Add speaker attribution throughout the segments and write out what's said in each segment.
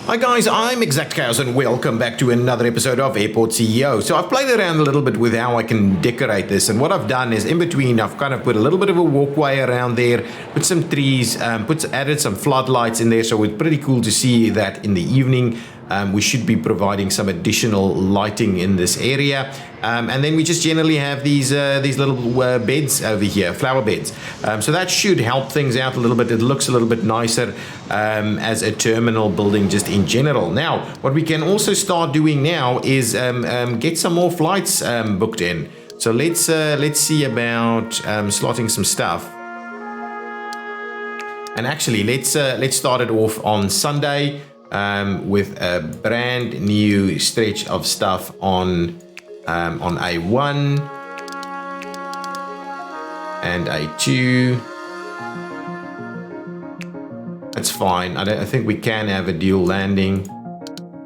Speaker 1: Hi guys, I'm ExactChaos and welcome back to another episode of Airport CEO. So I've played around a little bit with how I can decorate this, and what I've done is in between I've kind of put a little bit of a walkway around there, put some trees, added some floodlights in there, so it's pretty cool to see that in the evening. We should be providing some additional lighting in this area, and then we just generally have these little beds over here, flower beds. So that should help things out a little bit. It looks a little bit nicer as a terminal building just in general. Now, what we can also start doing now is get some more flights booked in. So let's see about slotting some stuff. And actually, let's start it off on Sunday. With a brand new stretch of stuff on A1 and A2. That's fine. I think we can have a dual landing.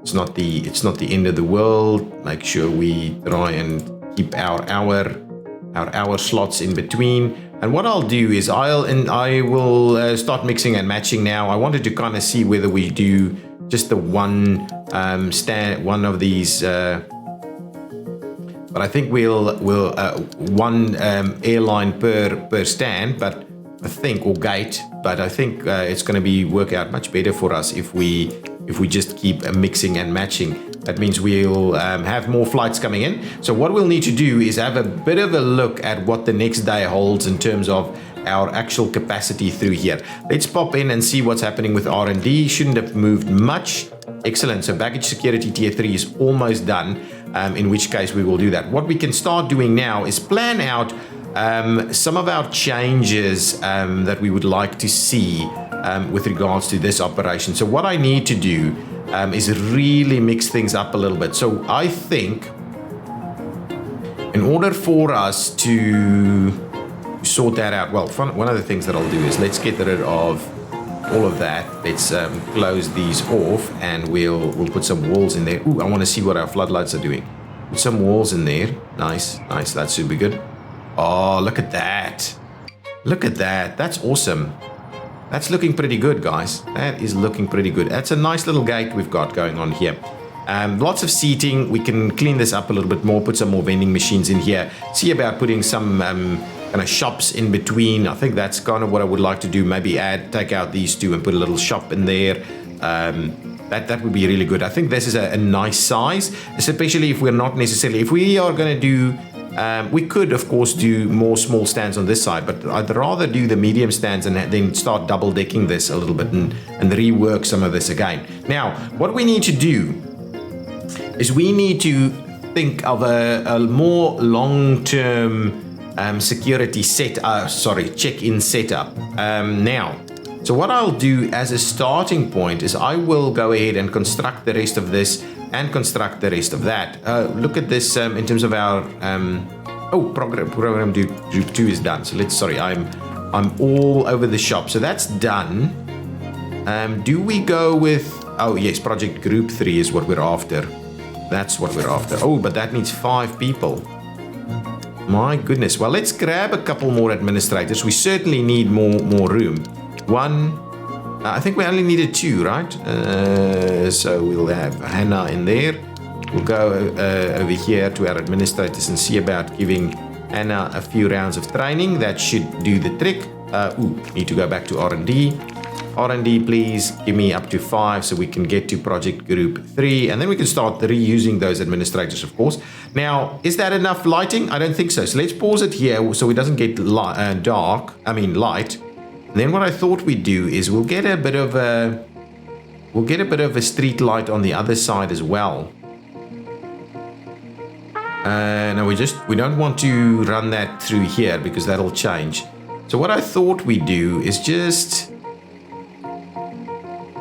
Speaker 1: It's not the end of the world. Make sure we try and keep our hour slots in between. And what I'll do is I will start mixing and matching now. I wanted to kind of see whether we do just the one one of these, but I think we'll one airline per stand, but I think, or gate. But I think it's going to work out much better for us if we just keep mixing and matching. That means we'll have more flights coming in. So what we'll need to do is have a bit of a look at what the next day holds in terms of our actual capacity through here. Let's pop in and see what's happening with R&D. Shouldn't have moved much. Excellent. So baggage security tier 3 is almost done, in which case we will do that. What we can start doing now is plan out some of our changes that we would like to see with regards to this operation. So what I need to do is really mix things up a little bit. So I think in order for us to sort that out, well, one of the things that I'll do is let's get rid of all of that. Let's close these off, and we'll put some walls in there. Ooh, I want to see what our floodlights are doing. Put some walls in there. Nice. That should be good. Oh, look at that. Look at that. That's awesome. That's looking pretty good, guys. That is looking pretty good. That's a nice little gate we've got going on here. Lots of seating. We can clean this up a little bit more, put some more vending machines in here. See about putting some kind of shops in between. I think that's kind of what I would like to do. Maybe take out these two and put a little shop in there. That would be really good. I think this is a nice size, especially if we're not necessarily, if we are going to do, we could of course do more small stands on this side, but I'd rather do the medium stands and then start double decking this a little bit and rework some of this again. Now, what we need to do is we need to think of a more long-term security check-in setup now. So what I'll do as a starting point is I will go ahead and construct the rest of this and construct the rest of that. Look at this in terms of our program group 2 is done. So I'm all over the shop. So that's done. Do we go with, oh yes, project group 3 is what we're after. That's what we're after. Oh, but that needs 5 people. My goodness. Well, let's grab a couple more administrators. We certainly need more room. 1, I think we only needed 2, right? So we'll have Hannah in there. We'll go over here to our administrators and see about giving Hannah a few rounds of training. That should do the trick. Need to go back to R&D. R&D, please give me up to 5 so we can get to project group 3, and then we can start reusing those administrators, of course. Now, is that enough lighting? I don't think so. So let's pause it here so it doesn't get light. And then what I thought we'd do is we'll get a bit of a street light on the other side as well. No, we don't want to run that through here because that'll change. So what I thought we'd do is just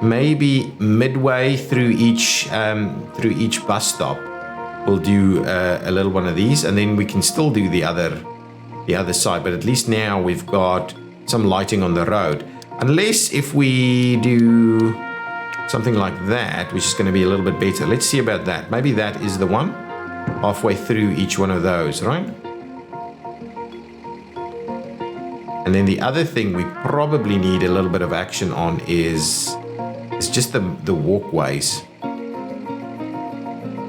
Speaker 1: maybe midway through each bus stop, we'll do a little one of these, and then we can still do the other side. But at least now we've got some lighting on the road. Unless if we do something like that, which is going to be a little bit better. Let's see about that. Maybe that is the one. Halfway through each one of those, right? And then the other thing we probably need a little bit of action on is It's just the walkways.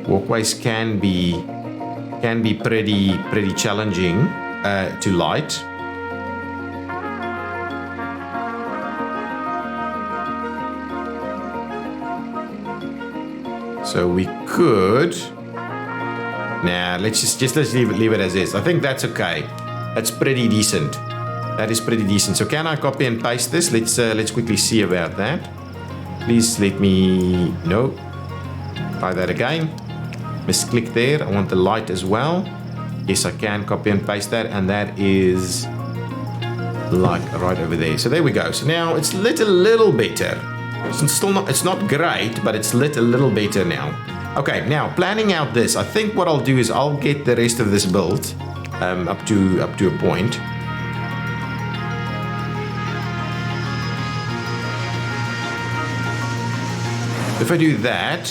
Speaker 1: Walkways can be pretty challenging to light. So we could. Nah, let's leave it as is. I think that's okay. That's pretty decent. That is pretty decent. So can I copy and paste this? Let's quickly see about that. Please let me no. Try that again. Misclick there. I want the light as well. Yes, I can copy and paste that, and that is like right over there. So there we go. So now it's lit a little better. It's not great, but it's lit a little better now. Okay, now planning out this, I think what I'll do is I'll get the rest of this built up to a point. If I do that,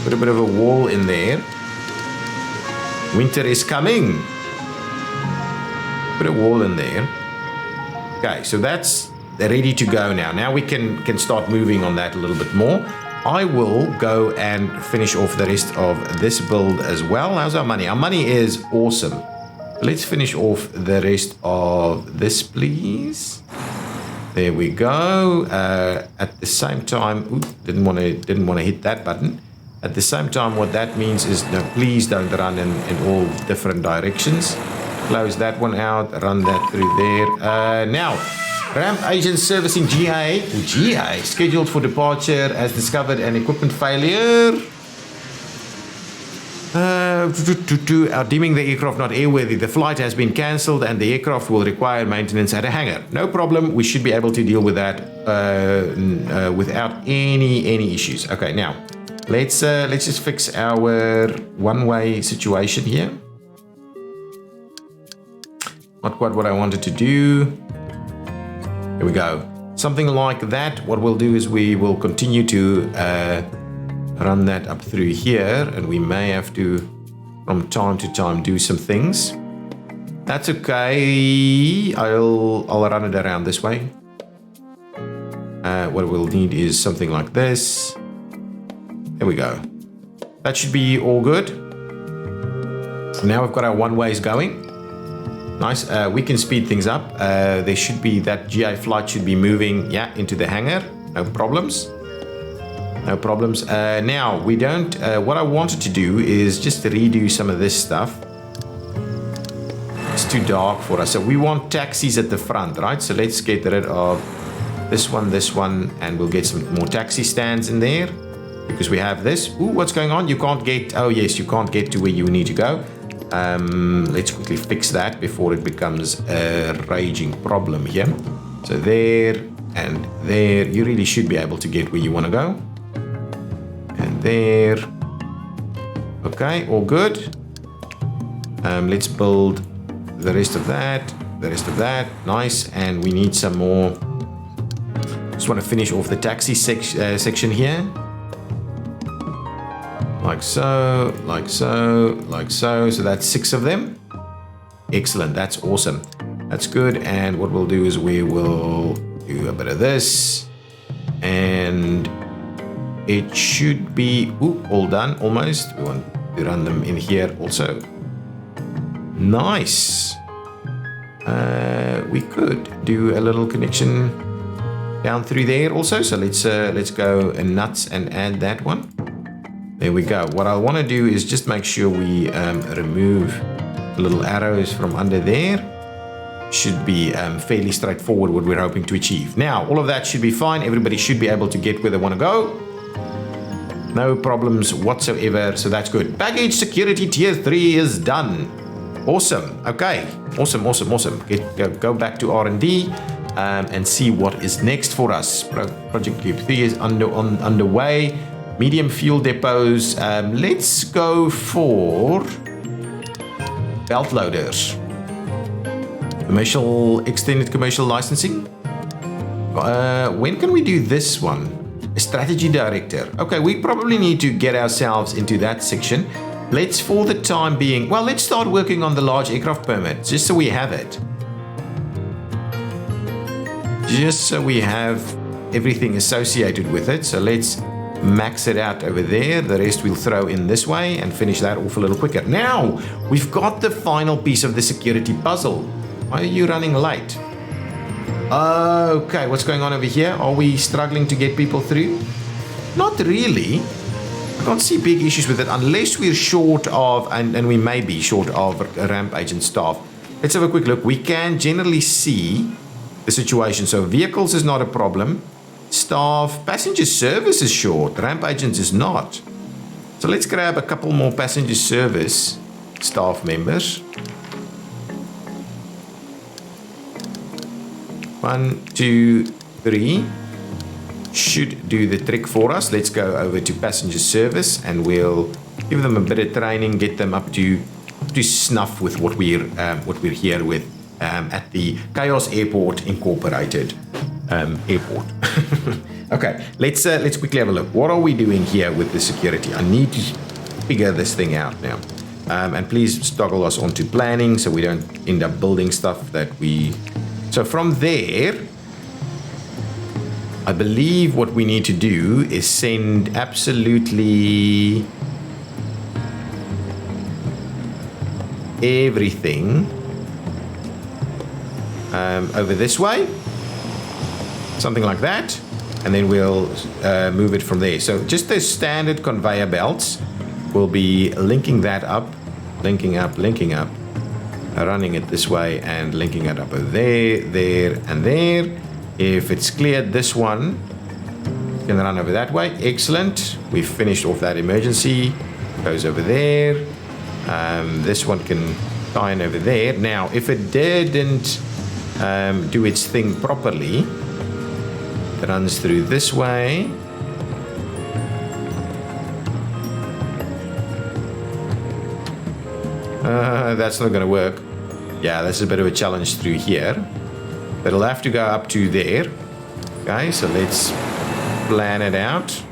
Speaker 1: put a bit of a wall in there. Winter is coming. Put a wall in there. Okay, so that's ready to go now. Now we can start moving on that a little bit more. I will go and finish off the rest of this build as well. How's our money? Our money is awesome. Let's finish off the rest of this, please. There we go. At the same time, didn't want to hit that button. At the same time, what that means is, no, please don't run in all different directions. Close that one out. Run that through there. Now. Ramp agent servicing GA scheduled for departure has discovered an equipment failure. Deeming the aircraft not airworthy, the flight has been cancelled and the aircraft will require maintenance at a hangar. No problem. We should be able to deal with that without any issues. Okay, now let's just fix our one-way situation here. Not quite what I wanted to do. Here we go. Something like that. What we'll do is we will continue to run that up through here, and we may have to, from time to time, do some things. That's okay. I'll run it around this way. What we'll need is something like this. There we go. That should be all good. Now we've got our one-ways going. Nice. We can speed things up. There should be that GI flight should be moving, into the hangar. No problems. No problems. Now we don't. What I wanted to do is just redo some of this stuff. It's too dark for us. So we want taxis at the front, right? So let's get rid of this one, and we'll get some more taxi stands in there because we have this. Ooh, what's going on? You can't get. Oh yes, you can't get to where you need to go. Let's quickly fix that before it becomes a raging problem here. So there and there, you really should be able to get where you want to go. And there. Okay, all good. Let's build the rest of that. Nice. And we need some more. Just want to finish off the taxi section here. Like so, like so, like so. So that's 6 of them. Excellent. That's awesome. That's good. And what we'll do is we will do a bit of this. And it should be all done almost. We want to run them in here also. Nice. We could do a little connection down through there also. So let's go nuts and add that one. There we go. What I want to do is just make sure we remove the little arrows from under there. Should be fairly straightforward what we're hoping to achieve. Now, all of that should be fine. Everybody should be able to get where they want to go. No problems whatsoever, so that's good. Baggage security tier 3 is done. Awesome. Okay. Awesome. Go back to R&D and see what is next for us. Project Loop 3 is underway. Medium fuel depots. Let's go for belt loaders. Extended commercial licensing. When can we do this one? A strategy director. Okay, we probably need to get ourselves into that section. Let's, for the time being, well, let's start working on the large aircraft permit, just so we have it. Just so we have everything associated with it. So let's max it out over there. The rest we'll throw in this way and finish that off a little quicker. Now, we've got the final piece of the security puzzle. Why are you running late? Okay, what's going on over here? Are we struggling to get people through? Not really. I can't see big issues with it unless we're short of, and we may be short of ramp agent staff. Let's have a quick look. We can generally see the situation. So vehicles is not a problem. Staff, passenger service is short. Ramp agents is not. So let's grab a couple more passenger service staff members. 1, 2, 3. Should do the trick for us. Let's go over to passenger service and we'll give them a bit of training, get them up to snuff with what we're here with at the Chaos Airport Incorporated airport. Okay, let's quickly have a look. What are we doing here with the security? I need to figure this thing out now. And please toggle us onto planning so we don't end up building stuff that we... So from there, I believe what we need to do is send absolutely everything over this way. Something like that. And then we'll move it from there. So just the standard conveyor belts, we'll be linking that up, linking up, running it this way and linking it up over there, and there. If it's cleared this one, it's going to run over that way. Excellent. We've finished off that emergency. Goes over there. This one can tie in over there. Now, if it didn't do its thing properly, it runs through this way. That's not going to work. Yeah, this is a bit of a challenge through here. But it'll have to go up to there. Okay, so let's plan it out.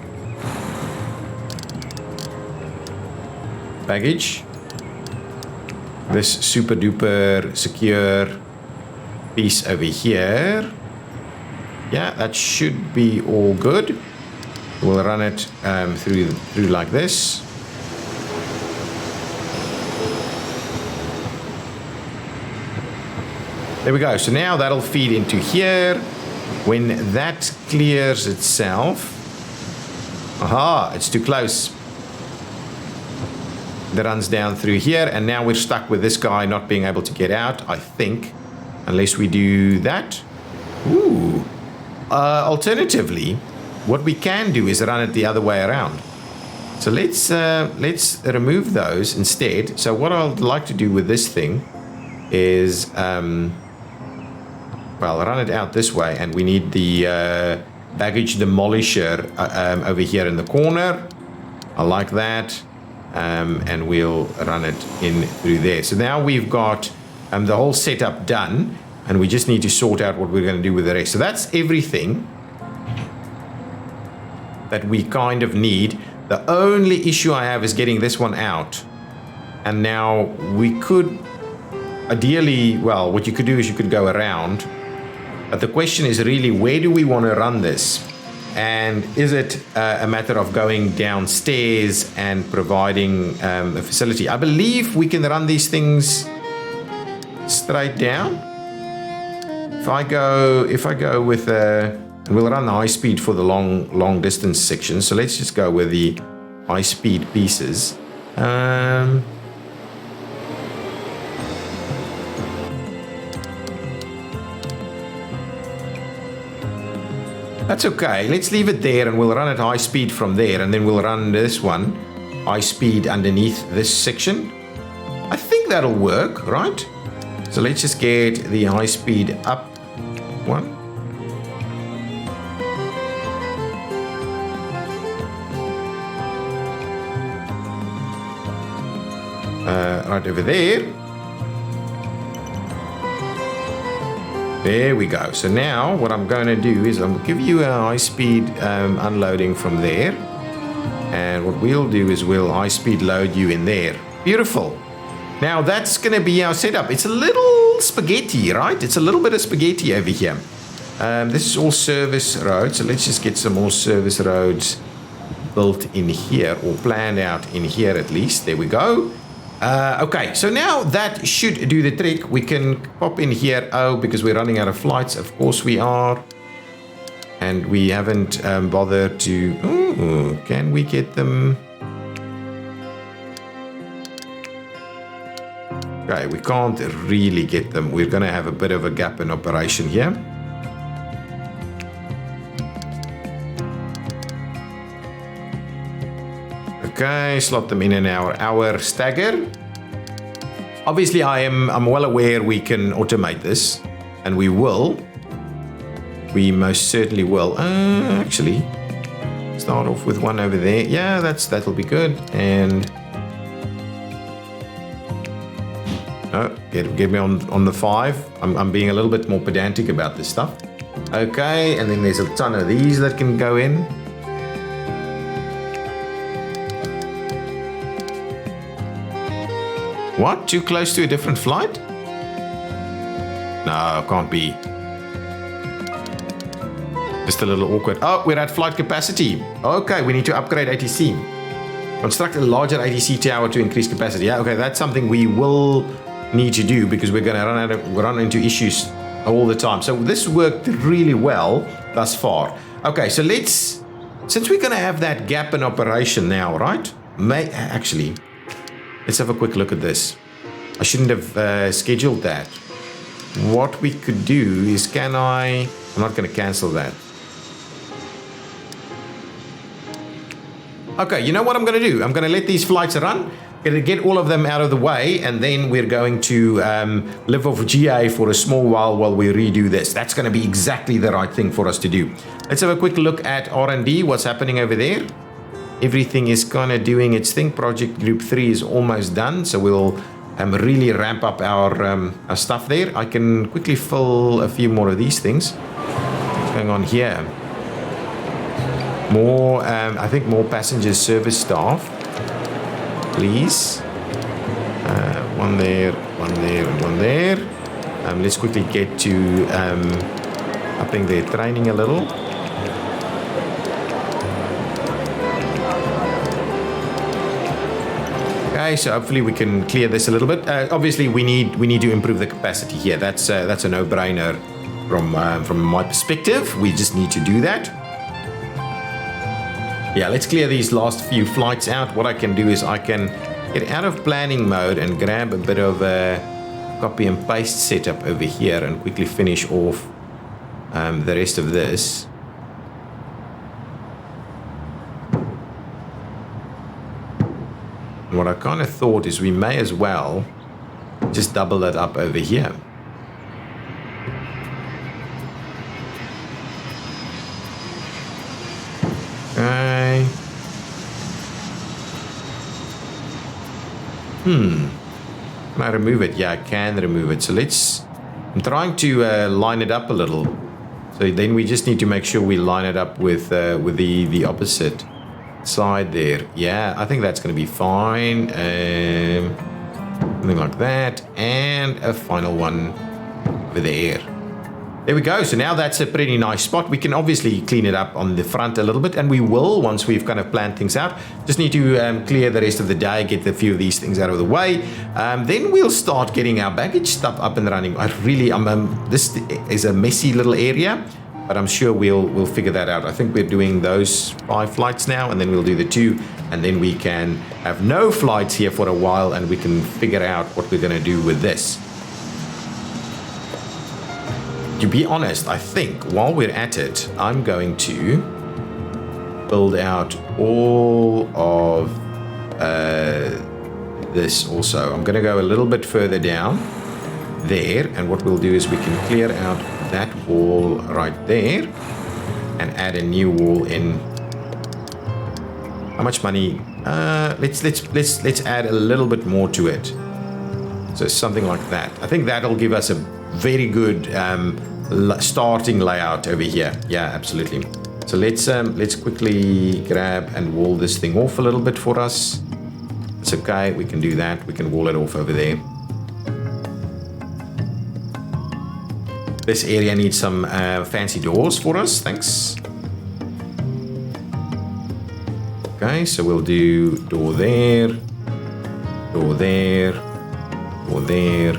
Speaker 1: Baggage. This super duper secure piece over here. Yeah, that should be all good. We'll run it through like this. There we go. So now that'll feed into here. When that clears itself, aha, it's too close. That runs down through here, and now we're stuck with this guy not being able to get out, I think, unless we do that. Ooh. Alternatively, what we can do is run it the other way around. So let's remove those instead. So what I'd like to do with this thing is well, run it out this way, and we need the baggage demolisher over here in the corner. I like that. And we'll run it in through there. So now we've got the whole setup done, and we just need to sort out what we're going to do with the rest. So that's everything that we kind of need. The only issue I have is getting this one out. And now we could ideally, well, what you could do is you could go around. But the question is really, where do we want to run this? And is it a matter of going downstairs and providing a facility? I believe we can run these things straight down. If I go with and we'll run the high speed for the long distance section. So let's just go with the high speed pieces. That's okay. Let's leave it there and we'll run at high speed from there, and then we'll run this one high speed underneath this section. I think that'll work, right? So let's just get the high speed up one. Right over there. There we go. So now what I'm going to do is I'm going to give you a high-speed unloading from there. And what we'll do is we'll high-speed load you in there. Beautiful. Now that's going to be our setup. It's a little spaghetti, right? It's a little bit of spaghetti over here. This is all service roads, so let's just get some more service roads built in here, or planned out in here at least. There we go. Okay, so now that should do the trick. We can pop in here. Oh, because we're running out of flights. Of course we are. And we haven't bothered to... Ooh, can we get them? Okay, we can't really get them. We're going to have a bit of a gap in operation here. Okay, slot them in an hour stagger. Obviously, I'm well aware we can automate this, and we will. We most certainly will. Actually, start off with one over there. Yeah, that'll be good. And oh, get me on the 5. I'm being a little bit more pedantic about this stuff. Okay, and then there's a ton of these that can go in. What? Too close to a different flight? No, can't be. Just a little awkward. Oh, we're at flight capacity. Okay, we need to upgrade ATC. Construct a larger ATC tower to increase capacity. Yeah, okay, that's something we will need to do because we're going to run into issues all the time. So this worked really well thus far. Okay, so since we're going to have that gap in operation now, right? Actually, let's have a quick look at this. I shouldn't have scheduled that. What we could do is I'm not going to cancel that. Okay, you know what I'm going to do? I'm going to let these flights run. Going to get all of them out of the way, and then we're going to live off GA for a small while we redo this. That's going to be exactly the right thing for us to do. Let's have a quick look at R&D, what's happening over there. Everything is kind of doing its thing. Project Group 3 is almost done, so we'll really ramp up our stuff there. I can quickly fill a few more of these things. What's going on here? More, I think more passenger service staff, please. One there, and one there. Let's quickly get to upping their training a little. Okay, so hopefully we can clear this a little bit. Obviously, we need to improve the capacity here. That's a no-brainer from my perspective. We just need to do that. Yeah, let's clear these last few flights out. What I can do is I can get out of planning mode and grab a bit of a copy and paste setup over here and quickly finish off the rest of this. And what I kind of thought is we may as well just double it up over here. Okay. Can I remove it? Yeah, I can remove it. So I'm trying to line it up a little. So then we just need to make sure we line it up with the opposite side there. Yeah, I think that's going to be fine. Something like that. And a final one over there. There we go. So now that's a pretty nice spot. We can obviously clean it up on the front a little bit, and we will once we've kind of planned things out. Just need to clear the rest of the day, get a few of these things out of the way. Then we'll start getting our baggage stuff up and running. This is a messy little area, but I'm sure we'll figure that out. I think we're doing those 5 flights now, and then we'll do the 2, and then we can have no flights here for a while, and we can figure out what we're going to do with this. To be honest, I think while we're at it, I'm going to build out all of this also. I'm going to go a little bit further down there, and what we'll do is we can clear out that wall right there and add a new wall in. How much money? Let's add a little bit more to it. So something like that. I think that'll give us a very good starting layout over here. Yeah, absolutely. So let's quickly grab and wall this thing off a little bit for us. It's okay, we can do that. We can wall it off over there. This area needs some fancy doors for us. Thanks. Okay, so we'll do door there, door there, door there,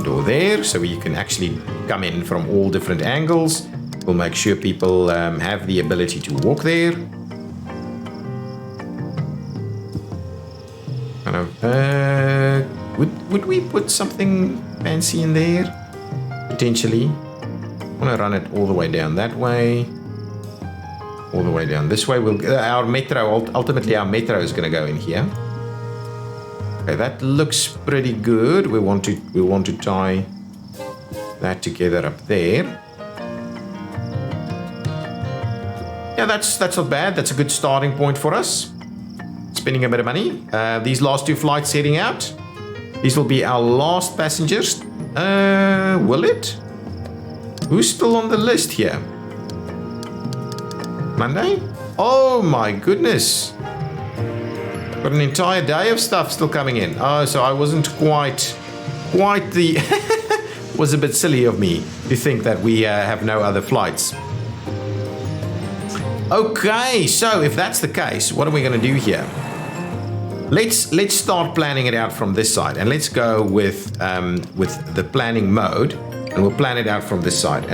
Speaker 1: door there. So you can actually come in from all different angles. We'll make sure people have the ability to walk there. Kind of, would we put something fancy in there? Potentially. I want to run it all the way down that way. All the way down this way. Our metro, ultimately our metro is going to go in here. Okay, that looks pretty good. We want to tie that together up there. Yeah, that's not bad. That's a good starting point for us. Spending a bit of money. These last 2 flights heading out. These will be our last passengers. Will it? Who's still on the list here? Monday? Oh my goodness. Got an entire day of stuff still coming in. Oh, so I wasn't quite the... was a bit silly of me to think that we have no other flights. Okay, so if that's the case, what are we going to do here? Let's start planning it out from this side, and let's go with the planning mode, and we'll plan it out from this side.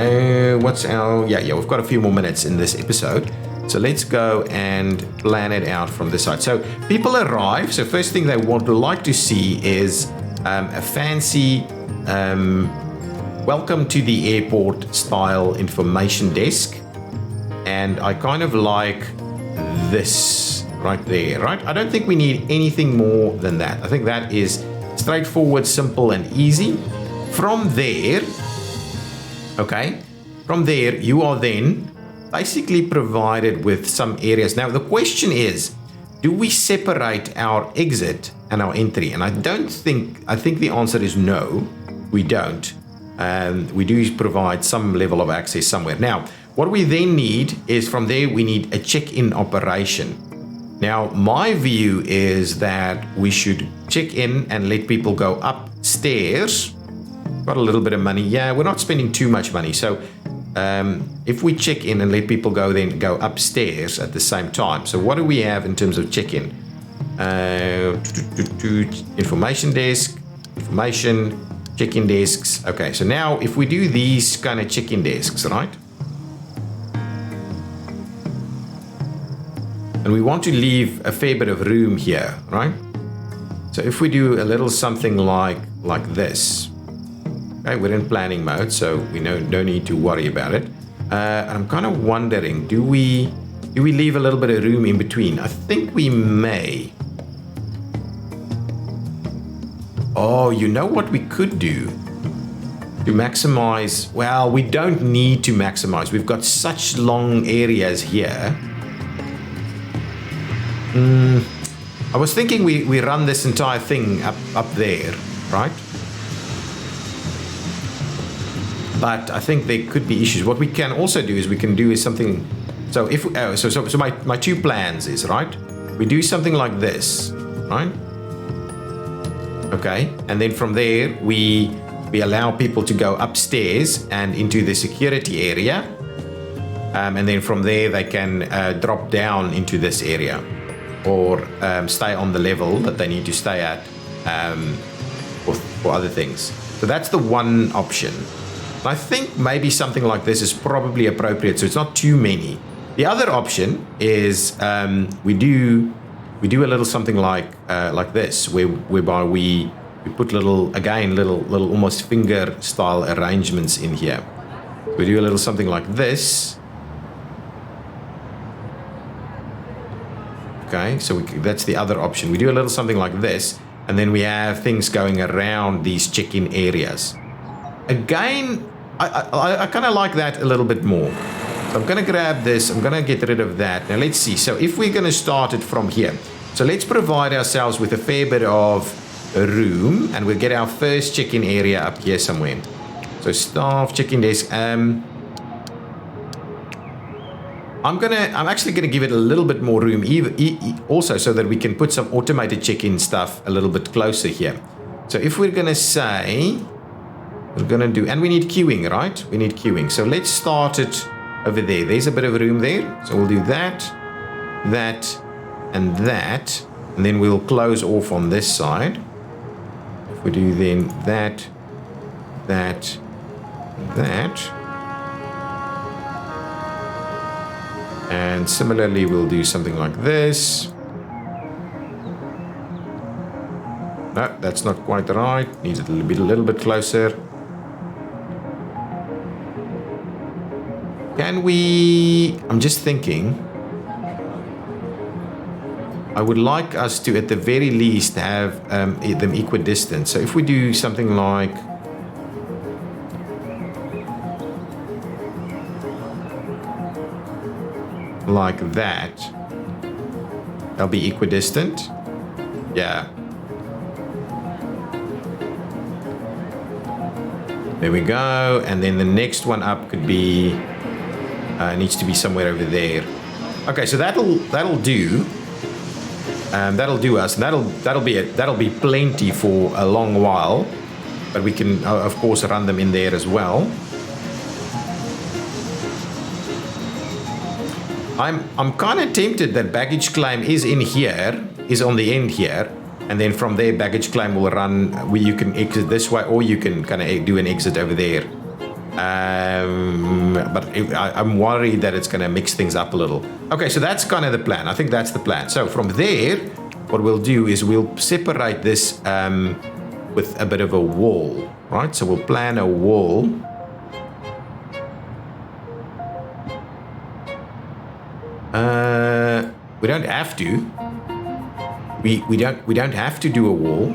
Speaker 1: What's our... Yeah, we've got a few more minutes in this episode. So let's go and plan it out from this side. So people arrive. So first thing they would like to see is a fancy welcome to the airport style information desk. And I kind of like this right there, right? I don't think we need anything more than that. I think that is straightforward, simple, and easy. From there, okay, from there, you are then basically provided with some areas. Now, the question is, do we separate our exit and our entry? And I think the answer is no, we don't. We do provide some level of access somewhere. Now, what we then need is from there, we need a check-in operation. Now, my view is that we should check in and let people go upstairs. Got a little bit of money. Yeah, we're not spending too much money. So if we check in and let people go upstairs at the same time. So what do we have in terms of check-in? Information desk, information, check-in desks. Okay, so now if we do these kind of check-in desks, right? And we want to leave a fair bit of room here, right? So if we do a little something like this, okay, we're in planning mode, so we don't need to worry about it. I'm kind of wondering, do we leave a little bit of room in between? I think we may. Oh, you know what we could do to maximize? Well, we don't need to maximize. We've got such long areas here. I was thinking we run this entire thing up there, right? But I think there could be issues. What we can also do is something. So if so my 2 plans is, right, we do something like this, right? Okay, and then from there we allow people to go upstairs and into the security area, and then from there they can drop down into this area, or stay on the level that they need to stay at for other things. So that's the one option. I think maybe something like this is probably appropriate, so it's not too many. The other option is we do a little something like this, whereby we put little almost finger style arrangements in here. We do a little something like this. Okay, so that's the other option. We do a little something like this, and then we have things going around these check-in areas. Again, I kind of like that a little bit more. So I'm going to grab this. I'm going to get rid of that. Now, let's see. So if we're going to start it from here. So let's provide ourselves with a fair bit of room, and we'll get our first check-in area up here somewhere. So staff, check-in desk. I'm actually going to give it a little bit more room, also so that we can put some automated check-in stuff a little bit closer here. So if we're going to say, we're gonna do, and we need queuing, right? We need queuing. So let's start it over there. There's a bit of room there. So we'll do that, that, and that. And then we'll close off on this side. If we do then that, that, that. And similarly, we'll do something like this. No, that's not quite right. Needs it a little bit closer. Can we... I'm just thinking. I would like us to, at the very least, have them equidistant. So if we do something like... that, they'll be equidistant. Yeah. There we go. And then the next one up could be needs to be somewhere over there. Okay, so that'll do. That'll do us. That'll be plenty for a long while. But we can of course run them in there as well. I'm kind of tempted that baggage claim is in here, is on the end here, and then from there baggage claim will run where you can exit this way, or you can kind of do an exit over there. But I'm worried that it's going to mix things up a little. Okay, so that's kind of the plan. I think that's the plan. So from there, what we'll do is we'll separate this with a bit of a wall, right? So we'll plan a wall. We don't have to. We don't have to do a wall.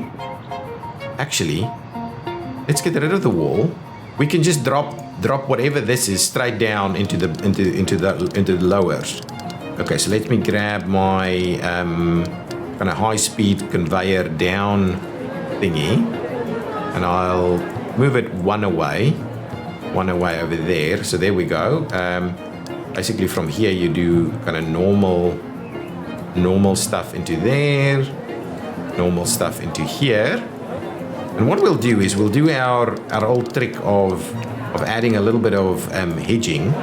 Speaker 1: Actually, let's get rid of the wall. We can just drop whatever this is straight down into the lowers. Okay, so let me grab my kind of high-speed conveyor down thingy, and I'll move it one away over there. So there we go. Basically from here you do kind of normal stuff into there, normal stuff into here. And what we'll do is we'll do our old trick of adding a little bit of hedging,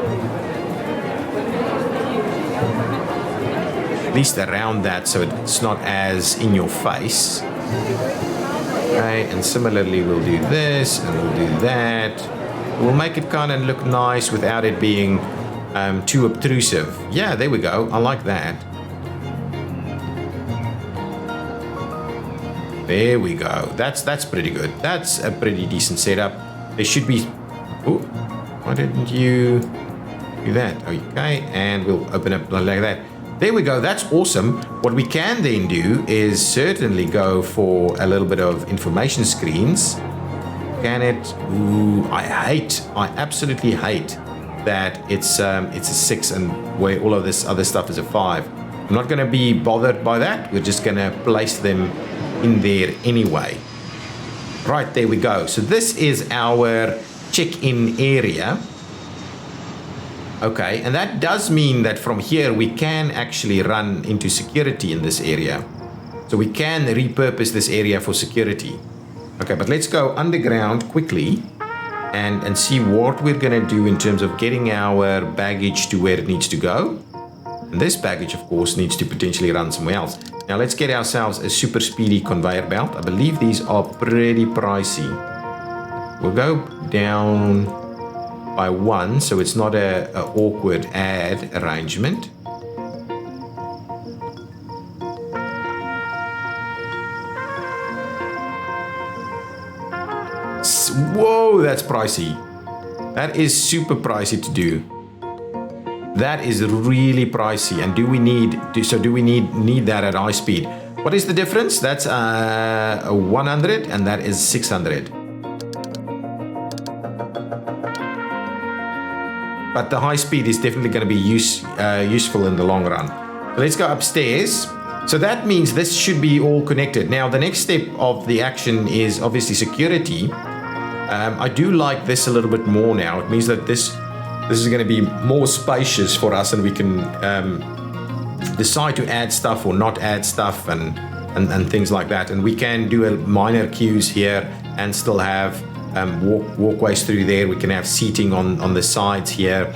Speaker 1: at least around that, so it's not as in your face. Okay, and similarly we'll do this and we'll do that. We'll make it kind of look nice without it being too obtrusive. Yeah, there we go. I like that. There we go. That's pretty good. That's a pretty decent setup. There should be... Oh, why didn't you do that? Okay, and we'll open up like that. There we go. That's awesome. What we can then do is certainly go for a little bit of information screens. Can it? Ooh, I absolutely hate that it's a 6 and where all of this other stuff is a 5. I'm not going to be bothered by that. We're just going to place them in there anyway. Right, there we go. So this is our check-in area. Okay, and that does mean that from here we can actually run into security in this area. So we can repurpose this area for security. Okay, but let's go underground quickly and see what we're going to do in terms of getting our baggage to where it needs to go. And this baggage, of course, needs to potentially run somewhere else. Now let's get ourselves a super speedy conveyor belt. I believe these are pretty pricey. We'll go down by 1, so it's not a awkward add arrangement. Whoa, that's pricey. That is super pricey to do. That is really pricey. And do we need that at high speed? What is the difference? That's 100 and that is 600. But the high speed is definitely going to be useful in the long run. So let's go upstairs. So that means this should be all connected. Now the next step of the action is obviously security. I do like this a little bit more now. It means that this is going to be more spacious for us, and we can decide to add stuff or not add stuff and things like that. And we can do a minor queues here and still have walkways through there. We can have seating on the sides here.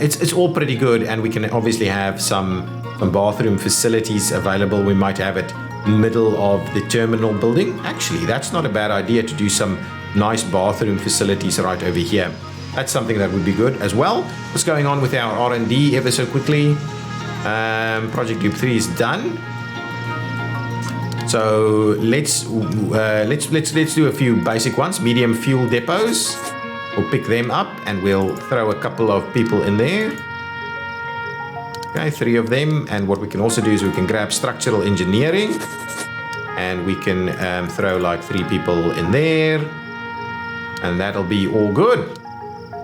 Speaker 1: It's all pretty good, and we can obviously have some bathroom facilities available. We might have it middle of the terminal building. Actually, that's not a bad idea to do some nice bathroom facilities right over here. That's something that would be good as well. What's going on with our R&D ever so quickly? Project Loop 3 is done. So let's do a few basic ones. Medium fuel depots. We'll pick them up and we'll throw a couple of people in there. Okay, 3 of them. And what we can also do is we can grab structural engineering and we can throw like 3 people in there, and that'll be all good.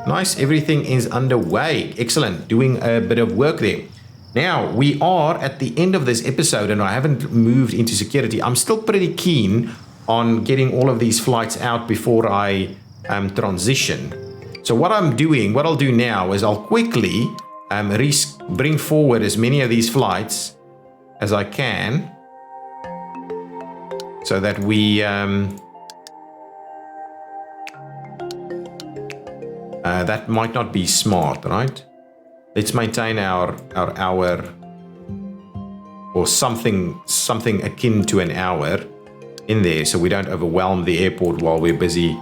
Speaker 1: Nice, everything is underway. Excellent, doing a bit of work there. Now, we are at the end of this episode and I haven't moved into security. I'm still pretty keen on getting all of these flights out before I transition. So what I'll do now is I'll quickly bring forward as many of these flights as I can so that we that might not be smart, right? Let's maintain our hour or something akin to an hour in there so we don't overwhelm the airport while we're busy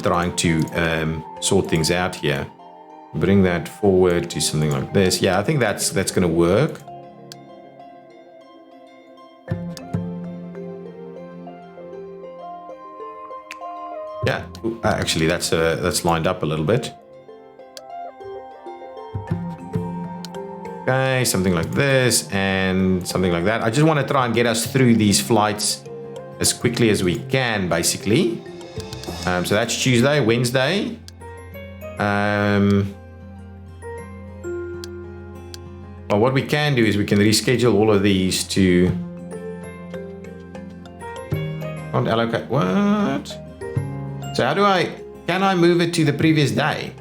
Speaker 1: trying to sort things out here. Bring that forward to something like this. Yeah, I think that's going to work. Yeah, actually that's lined up a little bit. Okay, something like this and something like that. I just want to try and get us through these flights as quickly as we can, basically. So that's Tuesday, Wednesday. Well, what we can do is we can reschedule all of these to... Can't allocate... What? So how do can I move it to the previous day?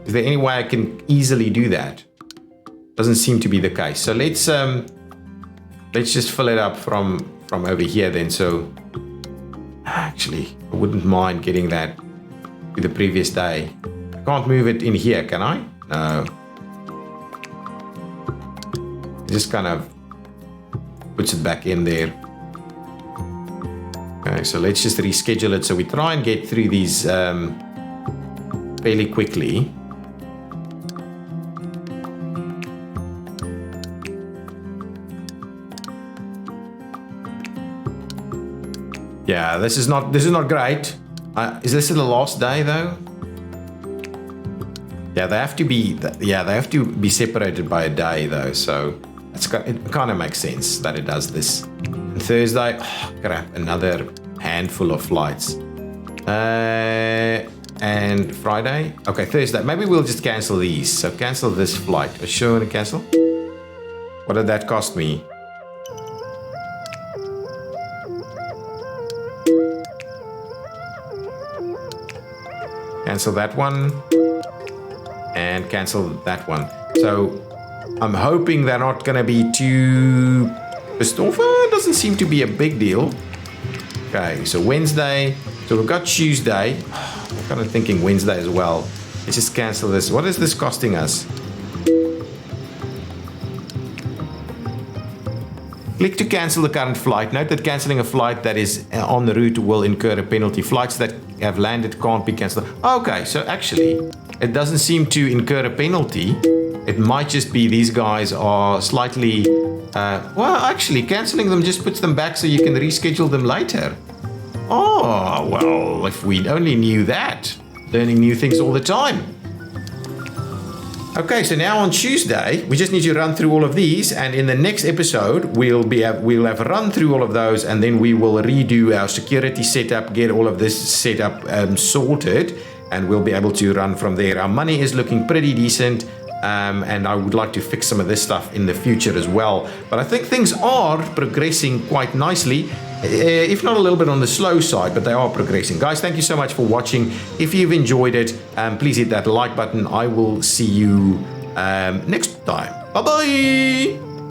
Speaker 1: Is there any way I can easily do that? Doesn't seem to be the case. So let's just fill it up from over here then. So actually, I wouldn't mind getting that to the previous day. I can't move it in here, can I? No. It just kind of puts it back in there. Okay, so let's just reschedule it so we try and get through these fairly quickly. Yeah, this is not great. Is this the last day though? Yeah, they have to be separated by a day though, so it kind of makes sense that it does this. And Thursday, oh crap, another handful of flights. And Friday, okay, Thursday. Maybe we'll just cancel these. So cancel this flight. Are you sure I'm gonna cancel? What did that cost me? Cancel that one and cancel that one. So I'm hoping they're not going to be too pissed off. It doesn't seem to be a big deal. Okay, so Wednesday. So we've got Tuesday. I'm kind of thinking Wednesday as well. Let's just cancel this. What is this costing us? Click to cancel the current flight. Note that cancelling a flight that is on the route will incur a penalty. Flights that have landed can't be cancelled. Okay, so actually, it doesn't seem to incur a penalty. It might just be these guys are slightly... well, actually, cancelling them just puts them back so you can reschedule them later. Oh, well, if we only knew that. Learning new things all the time. Okay, so now on Tuesday, we just need to run through all of these, and in the next episode, we'll have run through all of those, and then we will redo our security setup, get all of this setup sorted, and we'll be able to run from there. Our money is looking pretty decent, and I would like to fix some of this stuff in the future as well. But I think things are progressing quite nicely, if not a little bit on the slow side, but they are progressing. Guys, thank you so much for watching. If you've enjoyed it, please hit that like button. I will see you next time. Bye-bye!